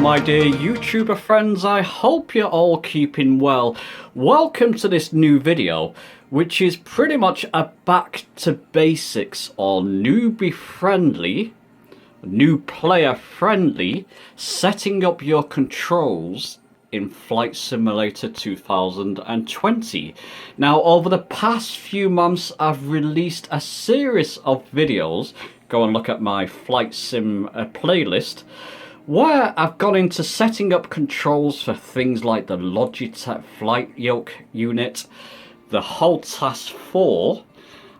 my dear YouTuber friends, I hope you're all keeping well. Welcome to this new video, which is pretty much a back to basics or newbie friendly, new player friendly, setting up your controls in Flight Simulator 2020. Now, over the past few months, I've released a series of videos. Go and look at my Flight Sim playlist, where I've gone into setting up controls for things like the Logitech Flight Yoke unit, the Holtask 4,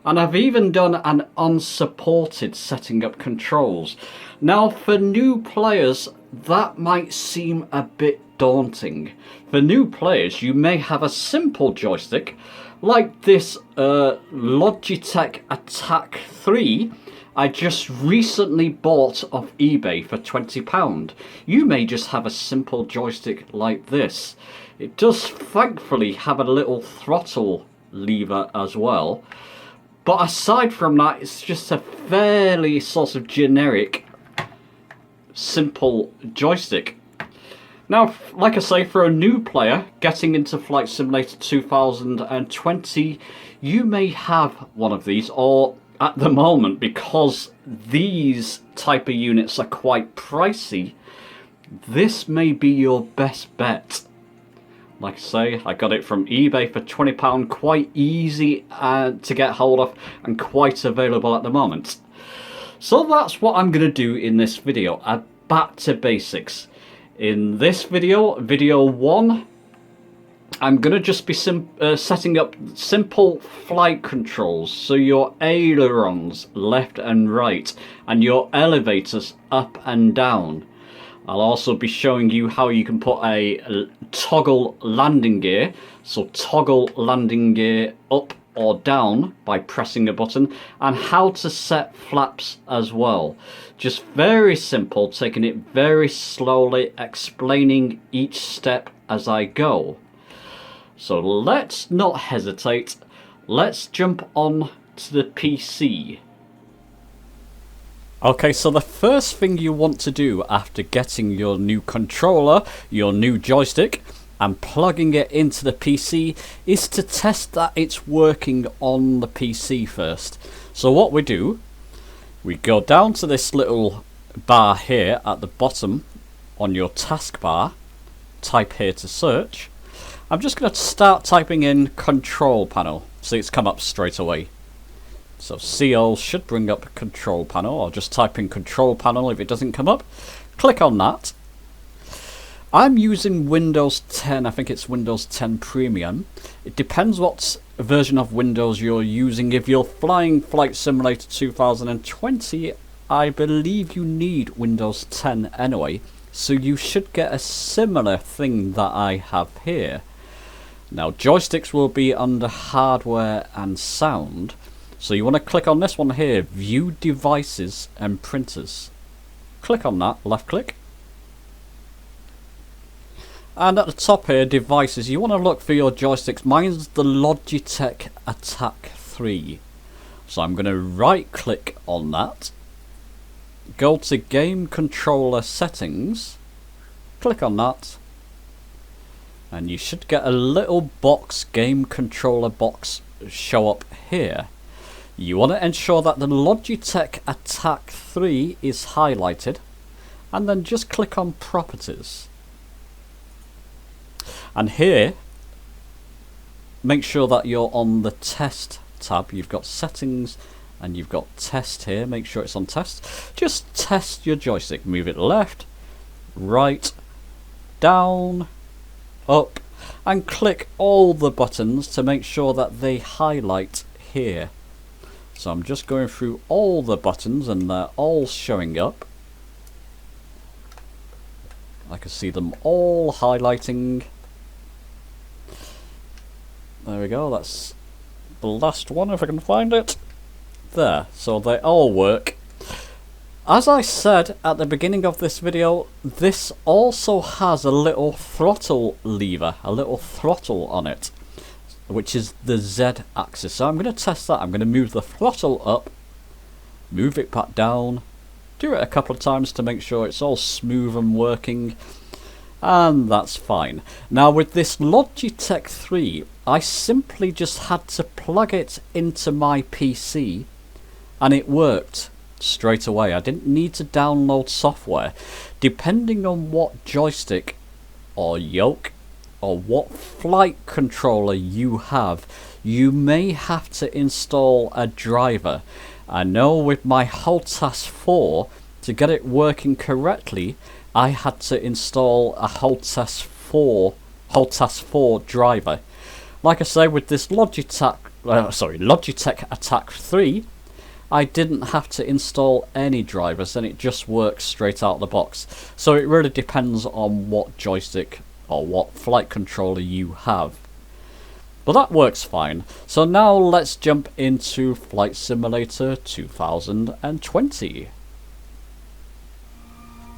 and I've even done an unsupported setting up controls. Now, for new players, that might seem a bit daunting. For new players, you may have a simple joystick like this Logitech Attack 3 I just recently bought off eBay for £20. You may just have a simple joystick like this. It does thankfully have a little throttle lever as well. But aside from that, it's just a fairly sort of generic, simple joystick. Now, like I say, for a new player getting into Flight Simulator 2020, you may have one of these, or at the moment, because these type of units are quite pricey, this may be your best bet. Like I say, I got it from eBay for £20, quite easy to get hold of and quite available at the moment. So that's what I'm going to do in this video, a back to basics. In this video, video 1, I'm going to just be setting up simple flight controls, so your ailerons left and right and your elevators up and down. I'll also be showing you how you can put a toggle landing gear, so toggle landing gear up or down by pressing a button, and how to set flaps as well. Just very simple, taking it very slowly, explaining each step as I go. So let's not hesitate, let's jump on to the PC. Okay, so the first thing you want to do after getting your new controller, your new joystick, and plugging it into the PC is to test that it's working on the PC first. So what we do, we go down to this little bar here at the bottom on your taskbar, type here to search. I'm just going to start typing in control panel, so it's come up straight away. So CO should bring up control panel, or just type in control panel if it doesn't come up. Click on that. I'm using Windows 10, I think it's Windows 10 Premium. It depends what version of Windows you're using. If you're flying Flight Simulator 2020, I believe you need Windows 10 anyway, so you should get a similar thing that I have here. Now, joysticks will be under hardware and sound, so you want to click on this one here, view devices and printers. Click on that, left click. And at the top here, devices, you want to look for your joysticks. Mine's the Logitech Attack 3. So I'm going to right click on that. Go to game controller settings. Click on that. And you should get a little box, game controller box, show up here. You want to ensure that the Logitech Attack 3 is highlighted. And then just click on properties. And here, make sure that you're on the test tab. You've got settings and you've got test here. Make sure it's on test. Just test your joystick. Move it left, right, down, up, and click all the buttons to make sure that they highlight here. So I'm just going through all the buttons and they're all showing up. I can see them all highlighting. There we go, that's the last one if I can find it. There, so they all work. As I said at the beginning of this video, this also has a little throttle lever, a little throttle on it, which is the Z axis. So I'm going to test that. I'm going to move the throttle up, move it back down, do it a couple of times to make sure it's all smooth and working, and that's fine. Now with this Logitech 3, I simply just had to plug it into my PC and it worked straight away. I didn't need to download software. Depending on what joystick or yoke or what flight controller you have, you may have to install a driver. I know with my Holtas 4, to get it working correctly, I had to install a Holtas 4 driver. Like I say, with this Logitech Attack 3, I didn't have to install any drivers and it just works straight out of the box. So it really depends on what joystick or what flight controller you have. But that works fine. So now let's jump into Flight Simulator 2020.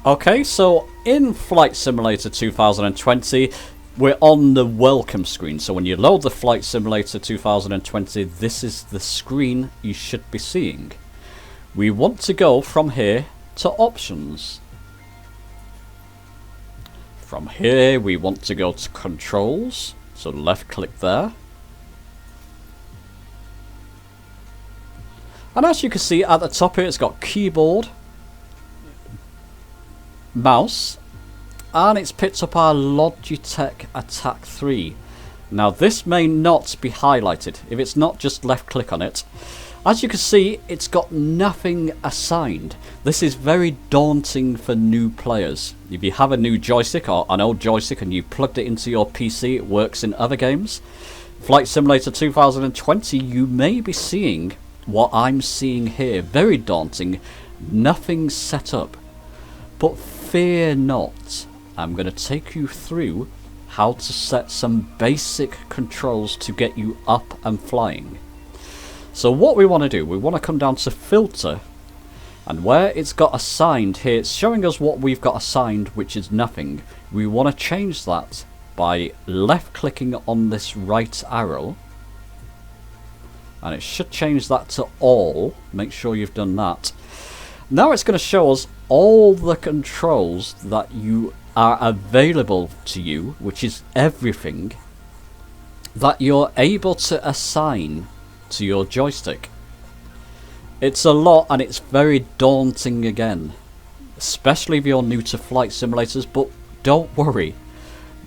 Okay, so in Flight Simulator 2020, we're on the welcome screen. So when you load the Flight Simulator 2020, this is the screen you should be seeing. We want to go from here to options. From here we want to go to controls, so left click there. And as you can see at the top here, it's got keyboard, mouse, and it's picked up our Logitech Attack 3. Now this may not be highlighted. If it's not, just left click on it. As you can see, it's got nothing assigned. This is very daunting for new players. If you have a new joystick or an old joystick and you plugged it into your PC, it works in other games. Flight Simulator 2020, you may be seeing what I'm seeing here. Very daunting. Nothing set up. But fear not. I'm going to take you through how to set some basic controls to get you up and flying. So what we want to do, we want to come down to filter, and where it's got assigned here, it's showing us what we've got assigned, which is nothing. We want to change that by left clicking on this right arrow, and it should change that to all. Make sure you've done that. Now it's going to show us all the controls that you are available to you, which is everything that you're able to assign to your joystick. It's a lot and it's very daunting again, especially if you're new to flight simulators, but don't worry,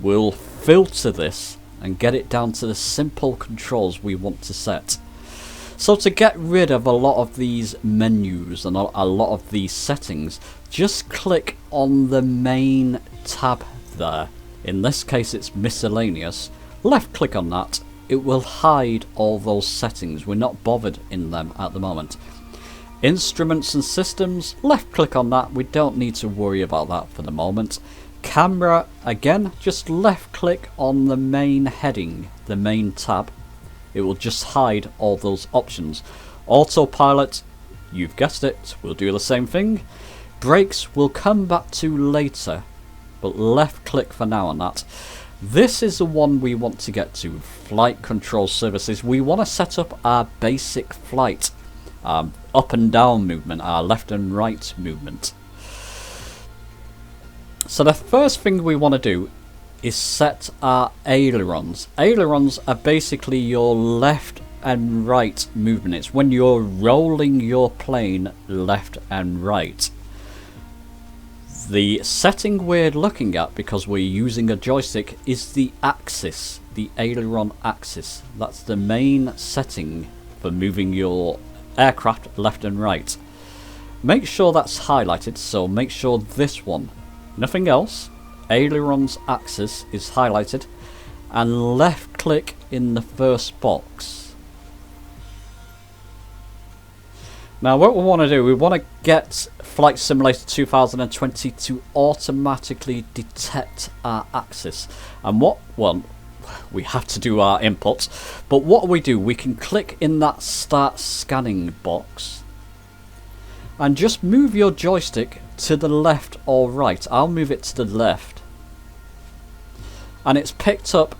we'll filter this and get it down to the simple controls we want to set. So to get rid of a lot of these menus and a lot of these settings, just click on the main tab there. In this case it's miscellaneous. Left click on that. It will hide all those settings. We're not bothered in them at the moment. Instruments and systems, left click on that. We don't need to worry about that for the moment. Camera, again, just left click on the main heading, the main tab. It will just hide all those options. Autopilot, you've guessed it, we'll do the same thing. Brakes we'll come back to later, but left click for now on that. This is the one we want to get to, flight control services. We want to set up our basic flight, up and down movement, our left and right movement. So the first thing we want to do is set our ailerons. Ailerons are basically your left and right movement. It's when you're rolling your plane left and right. The setting we're looking at, because we're using a joystick, is the axis, the aileron axis. That's the main setting for moving your aircraft left and right. Make sure that's highlighted, so make sure this one, nothing else, aileron's axis is highlighted, and left click in the first box. Now what we want to do, we want to get Flight Simulator 2020 to automatically detect our axis. And well, we have to do our inputs, but what we do, we can click in that start scanning box and just move your joystick to the left or right. I'll move it to the left. And it's picked up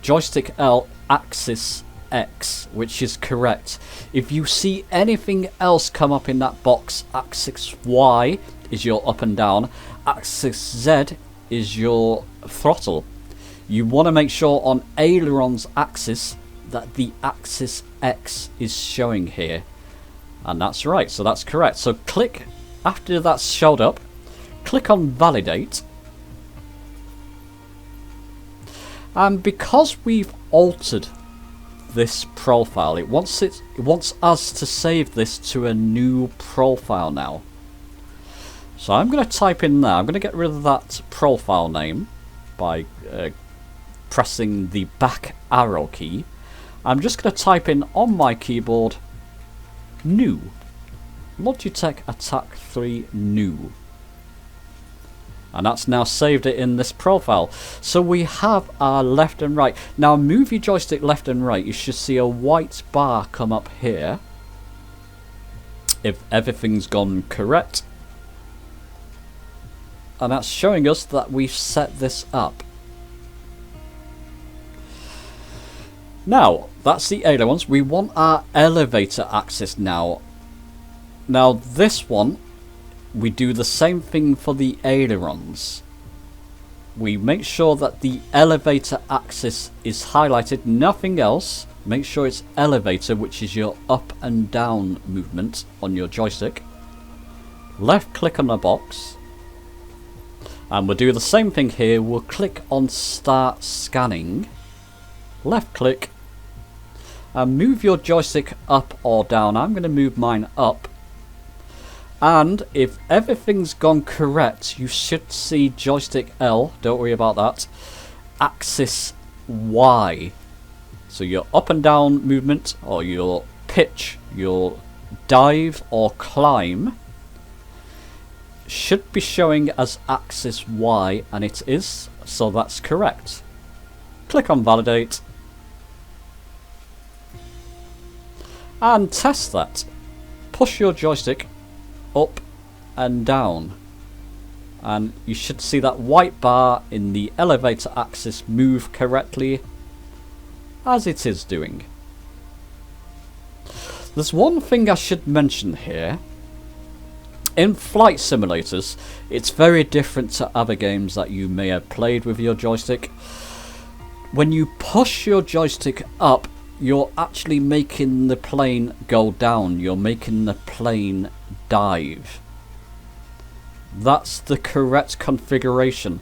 joystick L axis X, which is correct. If you see anything else come up in that box, axis Y is your up and down, axis Z is your throttle. You want to make sure on aileron's axis that the axis X is showing here. And that's right, so that's correct. So click, after that's showed up, click on validate. And because we've altered this profile, it wants us to save this to a new profile now. So I'm going to type in there, I'm going to get rid of that profile name by pressing the back arrow key. I'm just going to type in on my keyboard new. Logitech Attack 3 new. And that's now saved it in this profile. So we have our left and right. Now move your joystick left and right. You should see a white bar come up here. If everything's gone correct. And that's showing us that we've set this up. Now, that's the ailerons. We want our elevator axis now. Now this one, we do the same thing for the ailerons. We make sure that the elevator axis is highlighted, nothing else. Make sure it's elevator, which is your up and down movement on your joystick. Left click on the box. And we'll do the same thing here. We'll click on start scanning. Left click. And move your joystick up or down. I'm going to move mine up. And if everything's gone correct, you should see joystick L, don't worry about that, axis Y. So your up and down movement, or your pitch, your dive or climb, should be showing as axis Y, and it is, so that's correct. Click on validate. And test that. Push your joystick up and down. And you should see that white bar in the elevator axis move correctly as it is doing. There's one thing I should mention here. In flight simulators, it's very different to other games that you may have played with your joystick. When you push your joystick up, you're actually making the plane go down. You're making the plane dive. That's the correct configuration.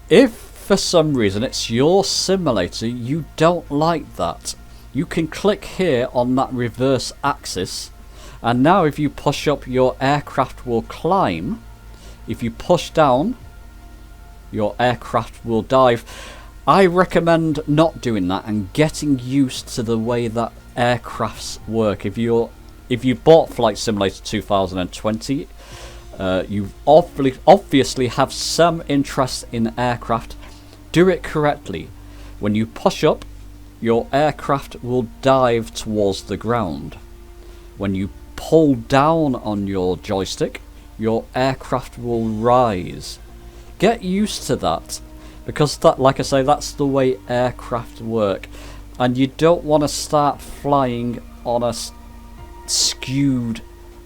If for some reason it's your simulator, you don't like that, you can click here on that reverse axis, and now if you push up, your aircraft will climb. If you push down, your aircraft will dive. I recommend not doing that and getting used to the way that aircrafts work. If you bought Flight Simulator 2020, you obviously have some interest in aircraft. Do it correctly. When you push up, your aircraft will dive towards the ground. When you pull down on your joystick, your aircraft will rise. Get used to that. Because that, like I say, that's the way aircraft work. And you don't want to start flying on a skewed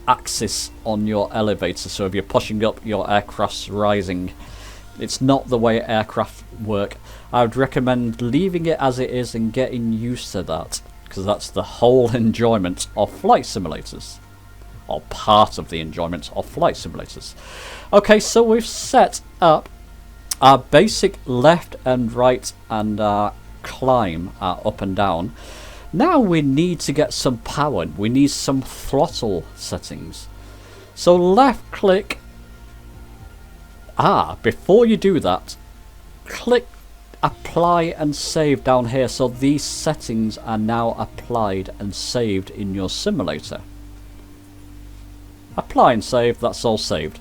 axis on your elevator. So if you're pushing up, your aircraft's rising. It's not the way aircraft work. I would recommend leaving it as it is and getting used to that. Because that's the whole enjoyment of flight simulators. Or part of the enjoyment of flight simulators. Okay, so we've set up our basic left and right and our climb, our up and down. Now we need to get some power. We need some throttle settings. So left click. Before you do that, click apply and save down here. So these settings are now applied and saved in your simulator. Apply and save, that's all saved.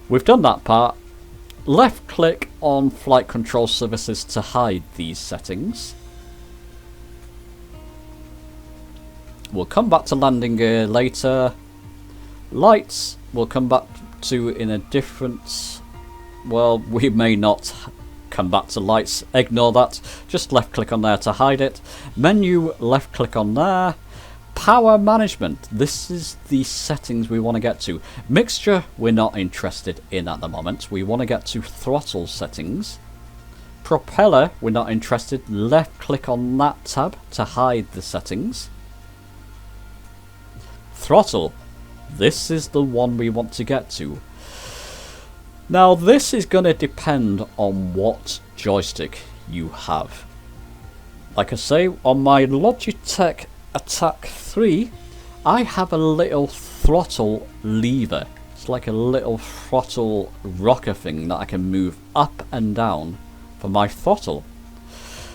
We've done that part. Left click on Flight Control Services to hide these settings. We'll come back to landing gear later. Lights we'll come back to in a different... Well, we may not come back to lights, ignore that, just left click on there to hide it. Menu, left click on there. Power management, this is the settings we want to get to. Mixture, we're not interested in at the moment. We want to get to throttle settings. Propeller, we're not interested. Left click on that tab to hide the settings. Throttle, this is the one we want to get to. Now this is going to depend on what joystick you have. Like I say, on my Logitech Attack 3, I have a little throttle lever. It's like a little throttle rocker thing that I can move up and down for my throttle.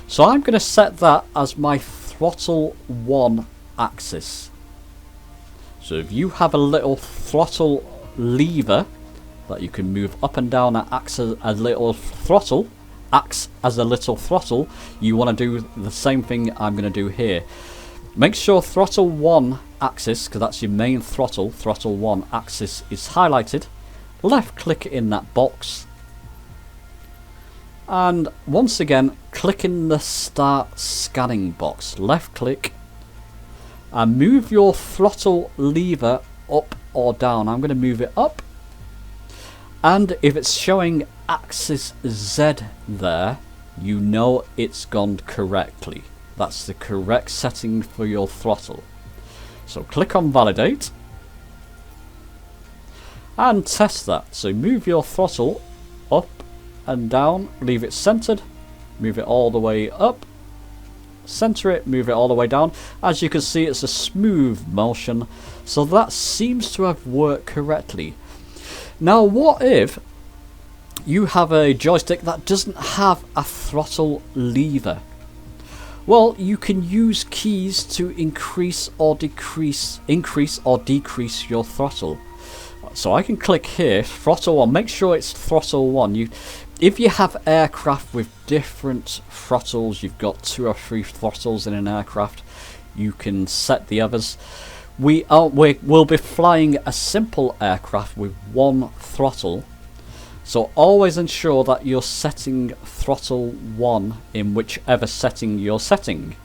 So I'm going to set that as my throttle 1 axis. So if you have a little throttle lever that you can move up and down and acts as a little throttle, you want to do the same thing I'm going to do here. Make sure throttle 1 axis, because that's your main throttle 1 axis is highlighted. Left click in that box. And once again, click in the start scanning box. Left click. And move your throttle lever up or down. I'm going to move it up. And if it's showing axis Z there, you know it's gone correctly. That's the correct setting for your throttle. So click on validate and test that. So move your throttle up and down, leave it centered, move it all the way up, center it, move it all the way down. As you can see, it's a smooth motion, so that seems to have worked correctly. Now what if you have a joystick that doesn't have a throttle lever? Well, you can use keys to increase or decrease your throttle. So I can click here, throttle 1, make sure it's throttle 1. If you have aircraft with different throttles, you've got 2 or 3 throttles in an aircraft, you can set the others. We'll be flying a simple aircraft with 1 throttle. So always ensure that you're setting throttle 1 in whichever setting you're setting.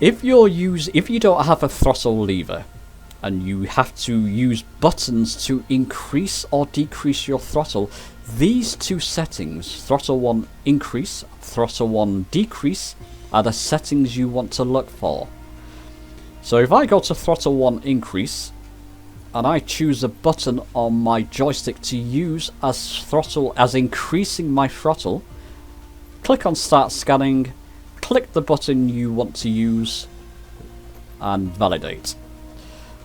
If you don't have a throttle lever and you have to use buttons to increase or decrease your throttle, these 2 settings, throttle 1 increase, throttle 1 decrease, are the settings you want to look for. So if I go to throttle 1 increase, and I choose a button on my joystick to use as increasing my throttle, click on start scanning, click the button you want to use and validate.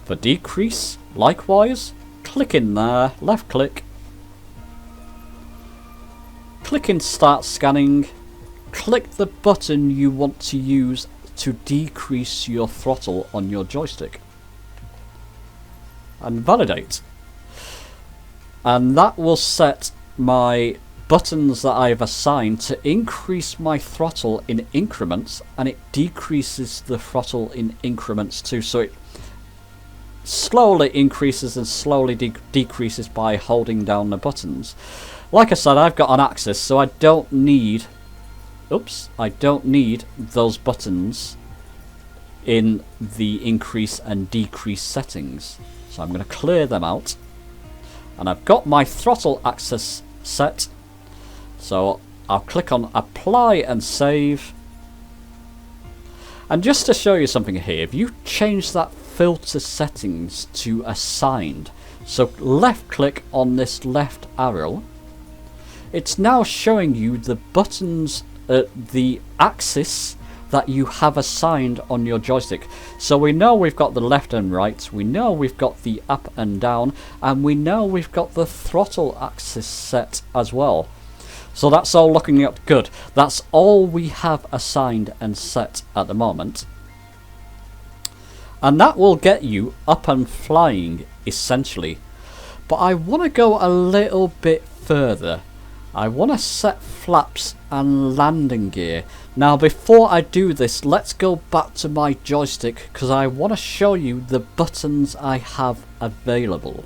For decrease, likewise, click in there, left click, click in start scanning, click the button you want to use to decrease your throttle on your joystick, and validate. And that will set my buttons that I've assigned to increase my throttle in increments, and it decreases the throttle in increments too. So it slowly increases and slowly decreases by holding down the buttons. Like I said, I've got an axis, so I don't need those buttons in the increase and decrease settings. So I'm going to clear them out, and I've got my throttle axis set, so I'll click on apply and save. And just to show you something here, if you change that filter settings to assigned, so left click on this left arrow, it's now showing you the buttons, the axis that you have assigned on your joystick. So we know we've got the left and right, we know we've got the up and down, and we know we've got the throttle axis set as well. So that's all looking up good. That's all we have assigned and set at the moment. And that will get you up and flying essentially. But I want to go a little bit further. I want to set flaps and landing gear. Now before I do this, let's go back to my joystick because I want to show you the buttons I have available.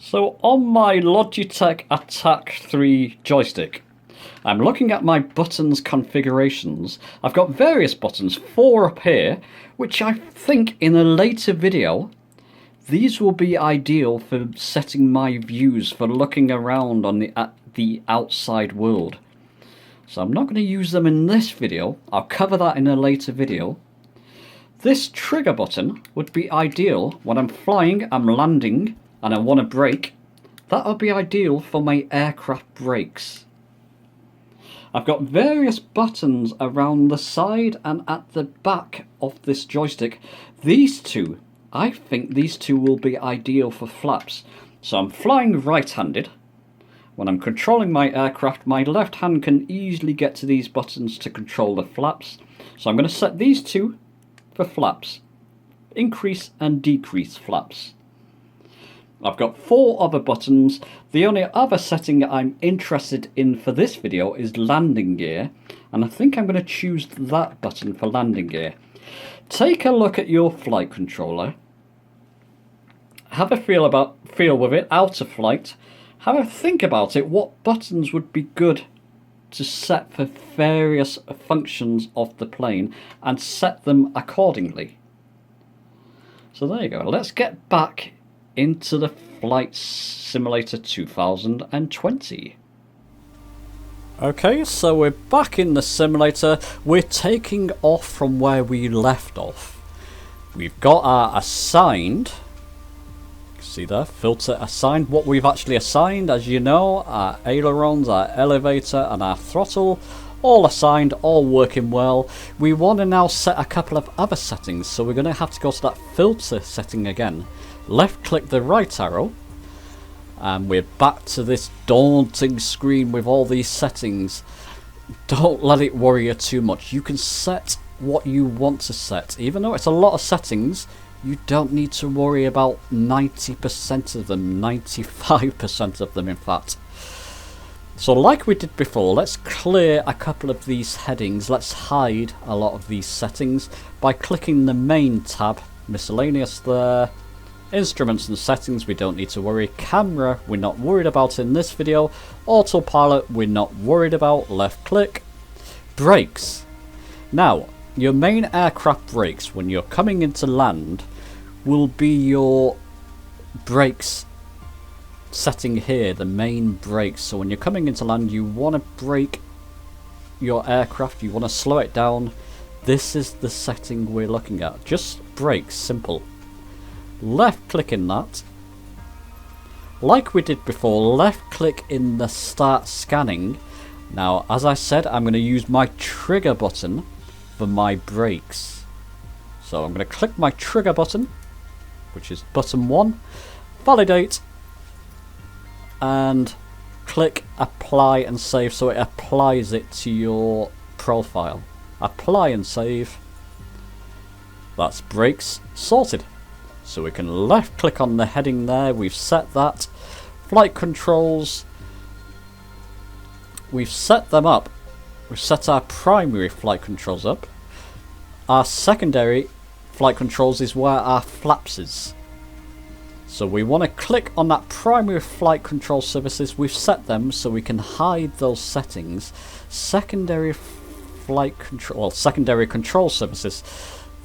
So on my Logitech Attack 3 joystick, I'm looking at my buttons configurations. I've got various buttons, 4 up here, which I think in a later video, these will be ideal for setting my views, for looking around on the outside world. So I'm not going to use them in this video, I'll cover that in a later video. This trigger button would be ideal when I'm flying, I'm landing, and I want to brake. That would be ideal for my aircraft brakes. I've got various buttons around the side and at the back of this joystick. These two, I think these two will be ideal for flaps. So I'm flying right-handed. When I'm controlling my aircraft, my left hand can easily get to these buttons to control the flaps. So I'm going to set these two for flaps. Increase and decrease flaps. I've got 4 other buttons. The only other setting I'm interested in for this video is landing gear, and I think I'm going to choose that button for landing gear. Take a look at your flight controller. Have a feel with it out of flight. Have a think about it. What buttons would be good to set for various functions of the plane, and set them accordingly. So there you go. Let's get back into the Flight Simulator 2020. Okay, so we're back in the simulator. We're taking off from where we left off. We've got our assigned, see there, filter assigned. What we've actually assigned, as you know, our ailerons, our elevator and our throttle, all assigned, all working well. We want to now set a couple of other settings, so we're going to have to go to that filter setting again. Left click the right arrow, and we're back to this daunting screen with all these settings. Don't let it worry you too much. You can set what you want to set. Even though it's a lot of settings, you don't need to worry about 90% of them, 95% of them in fact. So like we did before, let's clear a couple of these headings. Let's hide a lot of these settings by clicking the main tab, miscellaneous there. Instruments and settings, we don't need to worry. Camera, we're not worried about in this video. Autopilot, we're not worried about. Left click. Brakes. Now, your main aircraft brakes when you're coming into land will be your brakes setting here, the main brakes. So when you're coming into land, you want to brake your aircraft, you want to slow it down. This is the setting we're looking at. Just brakes, simple. Left click in that. Like we did before, left click in the start scanning. Now, as I said, I'm going to use my trigger button for my brakes. So I'm going to click my trigger button, which is button 1, validate, and click apply and save, so it applies it to your profile. Apply and save. That's brakes sorted. So we can left click on the heading there, we've set that. Flight controls, we've set them up. We've set our primary flight controls up. Our secondary flight controls is where our flaps is. So we want to click on that primary flight control services. We've set them so we can hide those settings. Secondary flight control, well, secondary control services.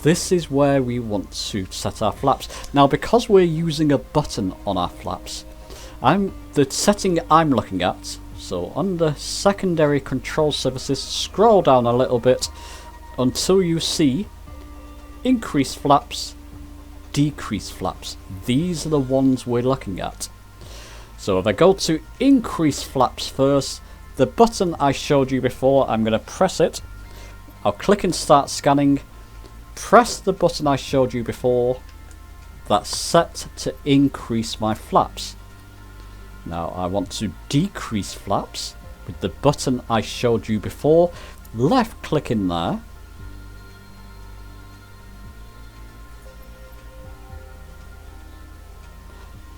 This is where we want to set our flaps. Now, because we're using a button on our flaps, the setting I'm looking at, so under secondary control services, scroll down a little bit until you see increase flaps, decrease flaps. These are the ones we're looking at. So if I go to increase flaps first, the button I showed you before, I'm going to press it. I'll click and start scanning. Press the button I showed you before. That's set to increase my flaps. Now I want to decrease flaps with the button I showed you before. Left click in there.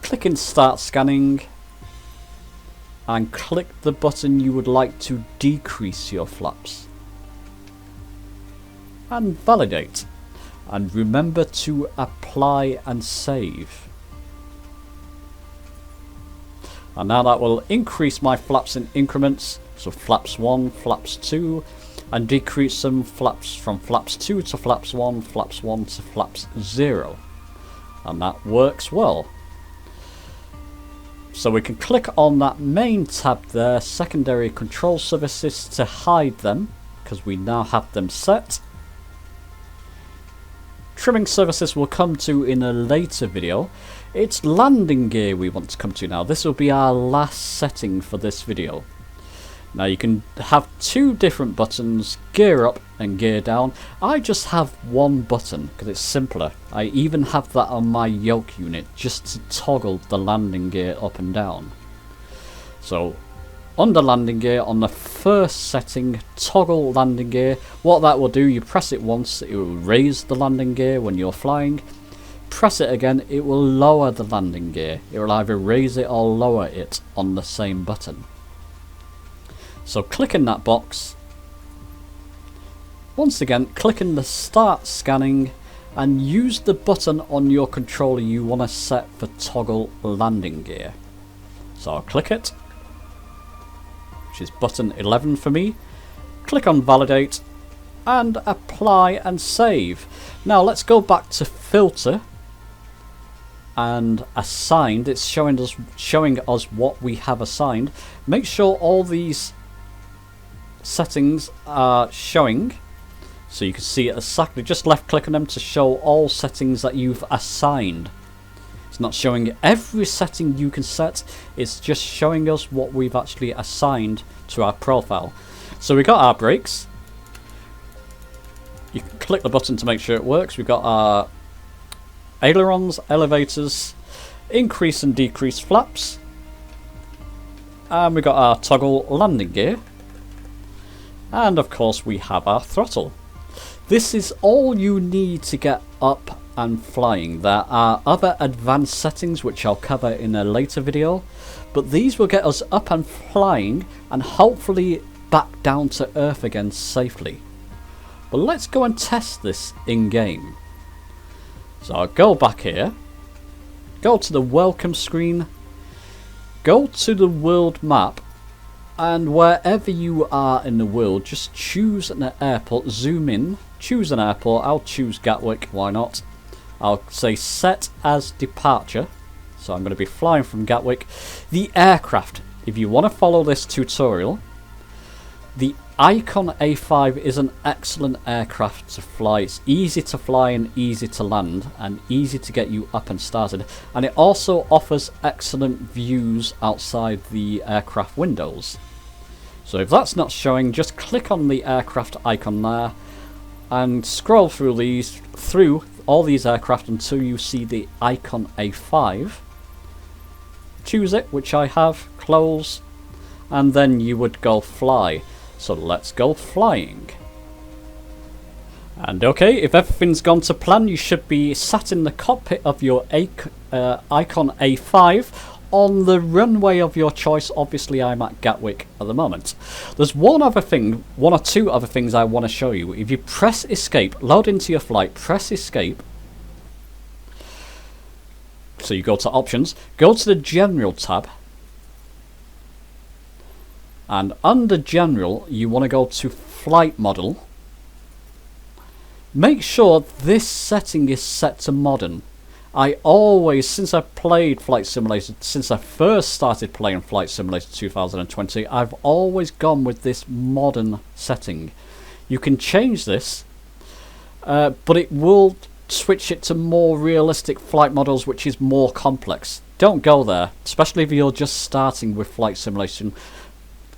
Click and start scanning. And click the button you would like to decrease your flaps. And validate. And remember to apply and save. And now that will increase my flaps in increments. So flaps 1, flaps 2, and decrease some flaps from flaps 2 to flaps 1, flaps 1 to flaps 0. And that works well. So we can click on that main tab there, secondary control surfaces, to hide them, because we now have them set. Trimming surfaces we'll come to in a later video. It's landing gear we want to come to now. This will be our last setting for this video. Now you can have two different buttons, gear up and gear down. I just have one button because it's simpler. I even have that on my yoke unit just to toggle the landing gear up and down. So under landing gear, on the first setting, toggle landing gear. What that will do, you press it once, it will raise the landing gear when you're flying. Press it again, it will lower the landing gear. It will either raise it or lower it on the same button. So click in that box. Once again, click in the start scanning and use the button on your controller you want to set for toggle landing gear. So I'll click it, which is button 11 for me. Click on validate and apply and save. Now let's go back to filter and assigned. It's showing us what we have assigned. Make sure all these settings are showing, so you can see it exactly. Just left click on them to show all settings that you've assigned. It's not showing every setting you can set, it's just showing us what we've actually assigned to our profile. So we got our brakes. You can click the button to make sure it works. We've got our ailerons, elevators, increase and decrease flaps, and we got our toggle landing gear. And of course we have our throttle. This is all you need to get up and flying. There are other advanced settings which I'll cover in a later video, but these will get us up and flying and hopefully back down to earth again safely. But let's go and test this in game. So I'll go back here, go to the welcome screen, go to the world map, and wherever you are in the world, just choose an airport, zoom in, choose an airport. I'll choose Gatwick, why not? I'll say set as departure, so I'm going to be flying from Gatwick. The aircraft, if you want to follow this tutorial, the Icon A5 is an excellent aircraft to fly. It's easy to fly and easy to land and easy to get you up and started, and it also offers excellent views outside the aircraft windows. So if that's not showing, just click on the aircraft icon there and scroll through all these aircraft until you see the Icon A5. Choose it, which I have, close, and then you would go fly. So let's go flying. And okay, if everything's gone to plan, you should be sat in the cockpit of your Icon A5 on the runway of your choice. Obviously I'm at Gatwick at the moment. There's one or two other things I want to show you. If you press escape, load into your flight, press escape. So you go to options, go to the general tab, and under general you want to go to flight model. Make sure this setting is set to modern. I always, since I played Flight Simulator, since I first started playing Flight Simulator 2020, I've always gone with this modern setting. You can change this, but it will switch it to more realistic flight models, which is more complex. Don't go there, especially if you're just starting with Flight Simulation.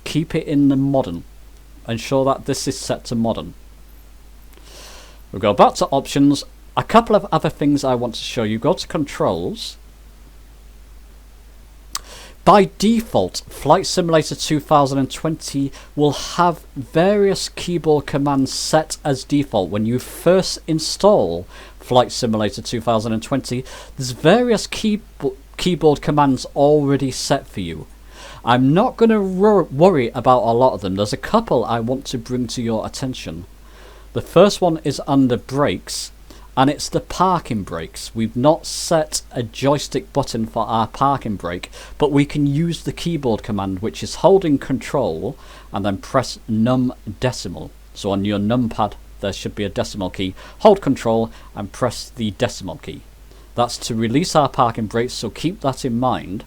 Keep it in the modern. Ensure that this is set to modern. We'll go back to options. A couple of other things I want to show you. Go to controls. By default, Flight Simulator 2020 will have various keyboard commands set as default. When you first install Flight Simulator 2020, there's various keyboard commands already set for you. I'm not going to worry about a lot of them. There's a couple I want to bring to your attention. The first one is under brakes. and it's the parking brakes. We've not set a joystick button for our parking brake, but we can use the keyboard command, which is holding control and then press num decimal. So on your numpad there should be a decimal key. Hold control and press the decimal key. That's to release our parking brakes, so keep that in mind.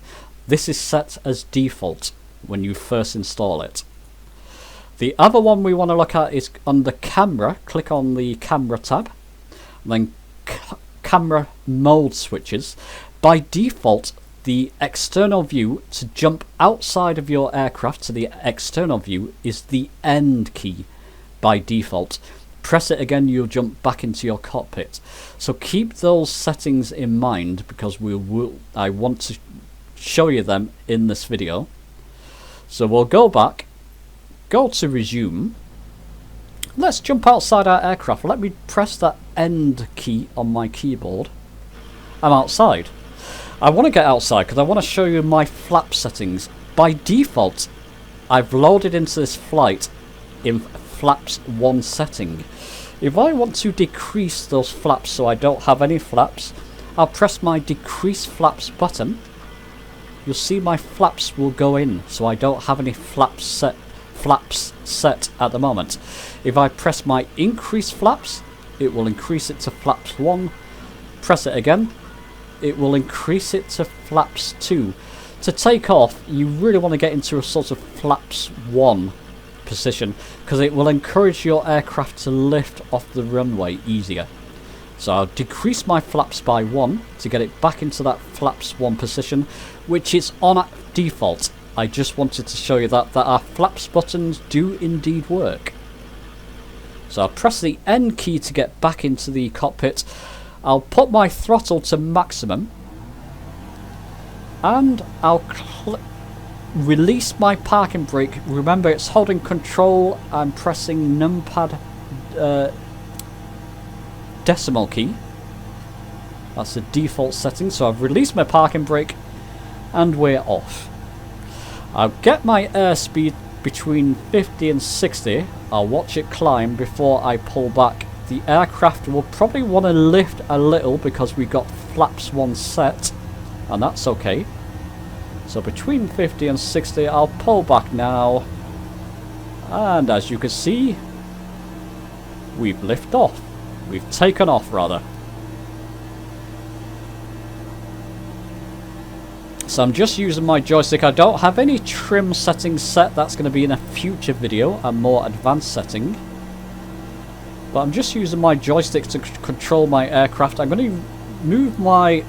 This is set as default when you first install it. The other one we want to look at is on the camera. Click on the camera tab, and then camera mode switches. By default, the external view, to jump outside of your aircraft to the external view, is the end key by default. Press it again, you'll jump back into your cockpit. So keep those settings in mind, because I want to show you them in this video. So we'll go back, go to resume. Let's jump outside our aircraft. Let me press that end key on my keyboard. I'm outside. I want to get outside because I want to show you my flap settings. By default, I've loaded into this flight in flaps 1 setting. If I want to decrease those flaps so I don't have any flaps, I'll press my decrease flaps button. You'll see my flaps will go in, so I don't have any flaps set at the moment. If I press my increase flaps, it will increase it to flaps 1. Press it again, it will increase it to flaps 2. To take off, you really want to get into a sort of flaps 1 position, because it will encourage your aircraft to lift off the runway easier. So I'll decrease my flaps by 1 to get it back into that flaps 1 position, which is on at default. I just wanted to show you that our flaps buttons do indeed work. So I'll press the N key to get back into the cockpit. I'll put my throttle to maximum, and I'll release my parking brake. Remember, it's holding control and pressing numpad decimal key. That's the default setting. So I've released my parking brake and we're off. I'll get my airspeed between 50 and 60. I'll watch it climb before I pull back. The aircraft will probably want to lift a little because we got flaps 1 set, and that's okay. So between 50 and 60, I'll pull back now, and as you can see, we've lifted off. We've taken off, rather. So I'm just using my joystick. I don't have any trim settings set. That's going to be in a future video, a more advanced setting. But I'm just using my joystick to control my aircraft. I'm going to move my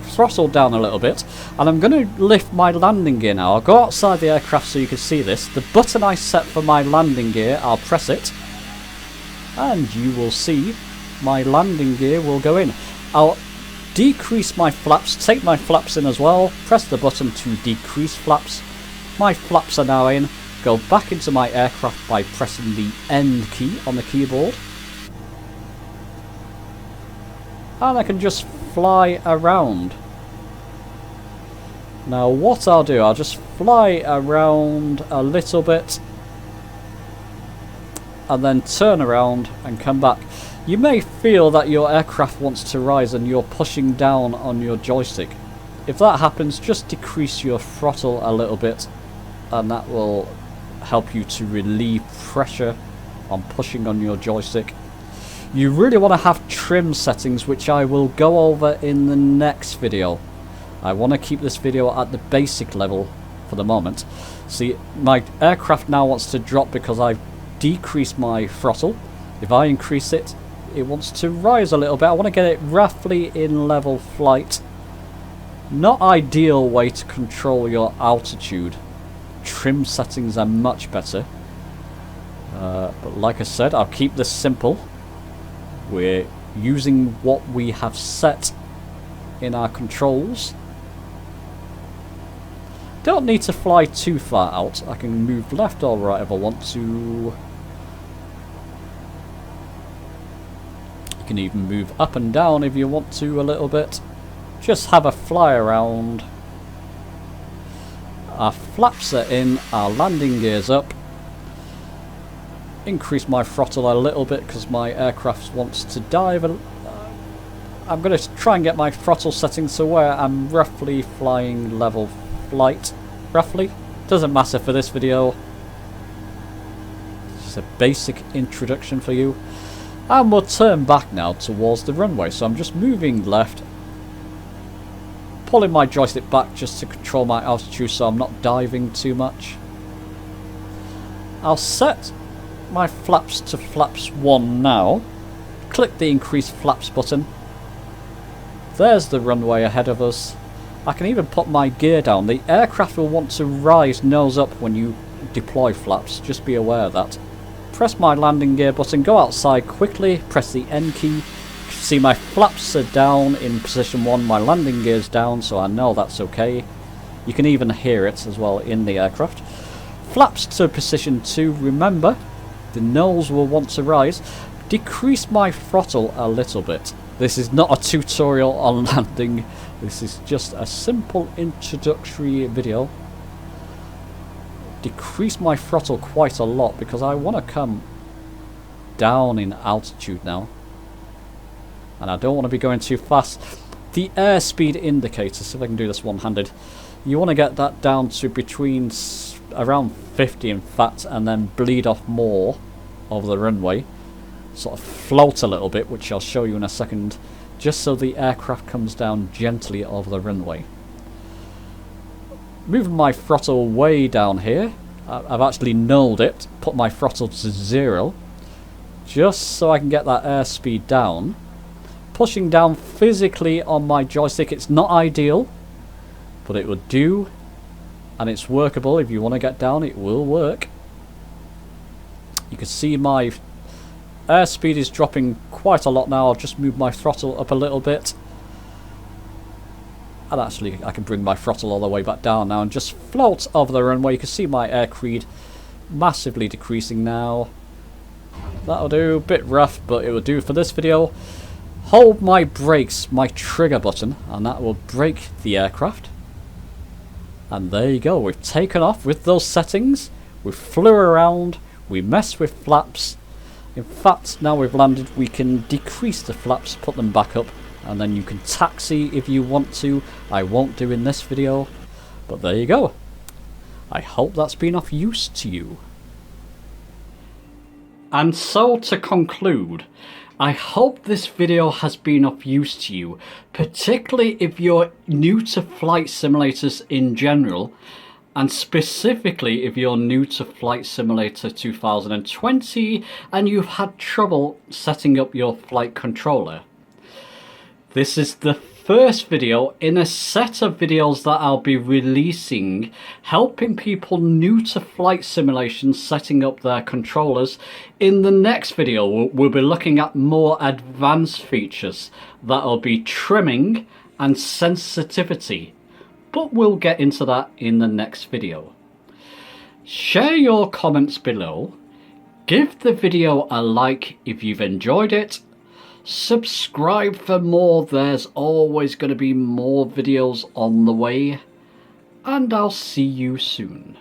throttle down a little bit, and I'm going to lift my landing gear now. I'll go outside the aircraft so you can see this. The button I set for my landing gear, I'll press it, and you will see my landing gear will go in. I'll decrease my flaps, take my flaps in as well, press the button to decrease flaps. My flaps are now in. Go back into my aircraft by pressing the end key on the keyboard, and I can just fly around. Now what I'll do, I'll just fly around a little bit and then turn around and come back. You may feel that your aircraft wants to rise and you're pushing down on your joystick. If that happens, just decrease your throttle a little bit, and that will help you to relieve pressure on pushing on your joystick. You really want to have trim settings, which I will go over in the next video. I want to keep this video at the basic level for the moment. See, my aircraft now wants to drop because I've decreased my throttle. If I increase it, it wants to rise a little bit. I want to get it roughly in level flight. Not ideal way to control your altitude. Trim settings are much better. But like I said, I'll keep this simple. We're using what we have set in our controls. Don't need to fly too far out. I can move left or right if I want to. You can even move up and down if you want to a little bit. Just have a fly around. Our flaps are in, our landing gear's up. Increase my throttle a little bit because my aircraft wants to dive I'm going to try and get my throttle settings to where I'm roughly flying level flight. Roughly. Doesn't matter for this video. Just a basic introduction for you. And we'll turn back now towards the runway. So I'm just moving left. Pulling my joystick back just to control my altitude so I'm not diving too much. I'll set my flaps to flaps 1 now. Click the increase flaps button. There's the runway ahead of us. I can even put my gear down. The aircraft will want to rise nose up when you deploy flaps. Just be aware of that. Press my landing gear button, go outside quickly, press the N key. See my flaps are down in position 1, my landing gear's down, so I know that's okay. You can even hear it as well in the aircraft. Flaps to position 2, remember, the nose will want to rise. Decrease my throttle a little bit. This is not a tutorial on landing, this is just a simple introductory video. Decrease my throttle quite a lot because I want to come down in altitude now. And I don't want to be going too fast. The airspeed indicator, see if I can do this one-handed. You want to get that down to between around 50 in fact, and then bleed off more over the runway. Sort of float a little bit, which I'll show you in a second, just so the aircraft comes down gently over the runway. Moving my throttle way down here. I've actually nulled it, put my throttle to 0, just so I can get that airspeed down. Pushing down physically on my joystick, it's not ideal, but it will do, and it's workable. If you want to get down, it will work. You can see my airspeed is dropping quite a lot now. I'll just move my throttle up a little bit. And actually I can bring my throttle all the way back down now and just float over the runway. You can see my aircrew massively decreasing now. That'll do. Bit rough, but it will do for this video. Hold my brakes, my trigger button, and that will brake the aircraft. And there you go. We've taken off with those settings. We flew around. We messed with flaps. In fact, now we've landed, we can decrease the flaps, put them back up, and then you can taxi if you want to. I won't do in this video, but there you go. I hope that's been of use to you. And so to conclude, I hope this video has been of use to you, particularly if you're new to flight simulators in general, and specifically if you're new to Flight Simulator 2020 and you've had trouble setting up your flight controller. This is the first video in a set of videos that I'll be releasing, helping people new to flight simulation setting up their controllers. In the next video, we'll be looking at more advanced features that'll be trimming and sensitivity. But we'll get into that in the next video. Share your comments below. Give the video a like if you've enjoyed it. Subscribe for more. There's always going to be more videos on the way. And I'll see you soon.